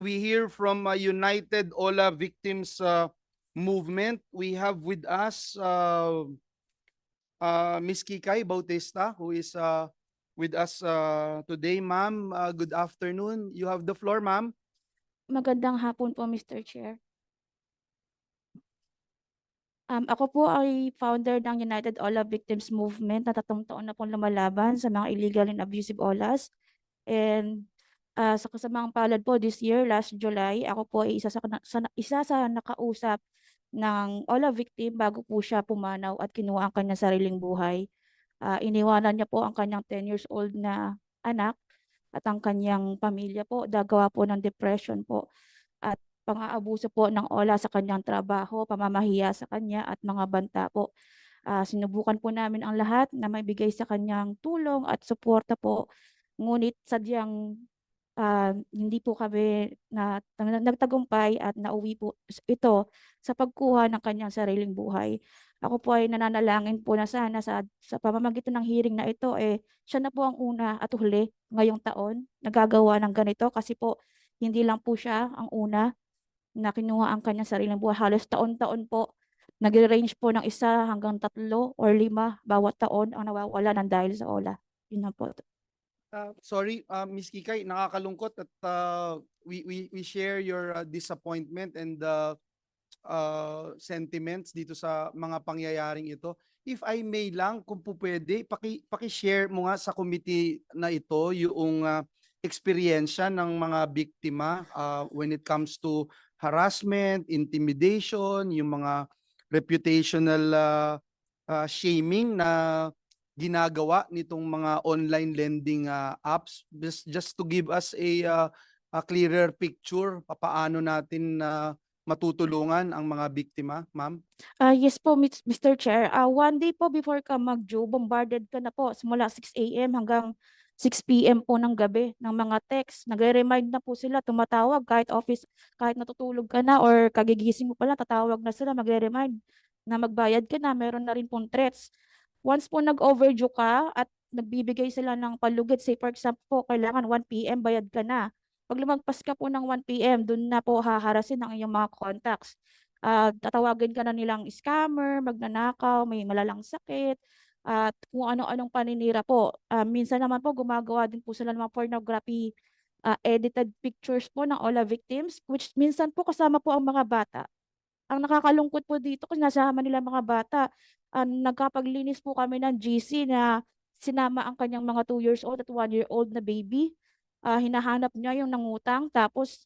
We hear from United Ola Victims Movement. We have with us Miss Kikay Bautista, who is with us today. Ma'am, good afternoon. You have the floor, ma'am. Magandang hapon po, Mr. Chair. Ako po ay founder ng United Ola Victims Movement na 3 taon na pong lumalaban sa mga illegal and abusive olas. And sa kasamaang palad po this year, last July, ako po ay isa sa nakausap ng Ola victim bago po siya pumanaw at kinuha ang kanyang sariling buhay. Iniwanan niya po ang kanyang 10 years old na anak at ang kanyang pamilya po, dagawa po ng depression po at pang-aabuso po ng OLA sa kanyang trabaho, pamamahiya sa kanya at mga banta po. Sinubukan po namin ang lahat na maibigay sa kanyang tulong at suporta po. Ngunit sadyang hindi po kami nagtagumpay at nauwi po ito sa pagkuha ng kanyang sariling buhay. Ako po ay nananalangin po na sana sa pamamagitan ng hearing na ito, siya na po ang una at huli ngayong taon nagagawa ng ganito kasi po hindi lang po siya ang una na kinuha ang kanyang sariling buhay. Halos taon-taon po, nag-range po ng 1 hanggang 3 or 5 bawat taon ang nawawala ng dahil sa OLA. Yun na po. Sorry, Miss Kikay, nakakalungkot at we share your disappointment and sentiments dito sa mga pangyayaring ito. If I may lang, kung po pwede, paki-share mo nga sa committee na ito yung eksperyensya ng mga biktima when it comes to harassment, intimidation, yung mga reputational shaming na ginagawa nitong mga online lending apps, just to give us a clearer picture papaano natin matutulungan ang mga biktima, ma'am? Yes po, Mr. Chair. One day po before ka mag-due, bombarded ka na po simula 6 a.m. hanggang 6 p.m. po ng gabi ng mga text. Nagre-remind na po sila, tumatawag kahit natutulog ka na or kagigising mo pa lang, tatawag na sila, magre-remind na magbayad ka na. Meron na rin pong threats. Once po nag-overdue ka at nagbibigay sila ng palugit, say for example po, kailangan 1 p.m. bayad ka na. Pag lumagpas ka po ng 1 p.m., dun na po haharasin ang iyong mga contacts. Tatawagin ka na nilang scammer, magnanakaw, may malalang sakit, at kung ano-anong paninira po. Minsan naman po gumagawa din po sila ng mga pornography edited pictures po ng OLA victims, which minsan po kasama po ang mga bata. Ang nakakalungkot po dito kung nasama nila mga bata, nagkapaglinis po kami ng GC na sinama ang kanyang mga 2 years old at 1 year old na baby. Hinahanap niya yung nangutang tapos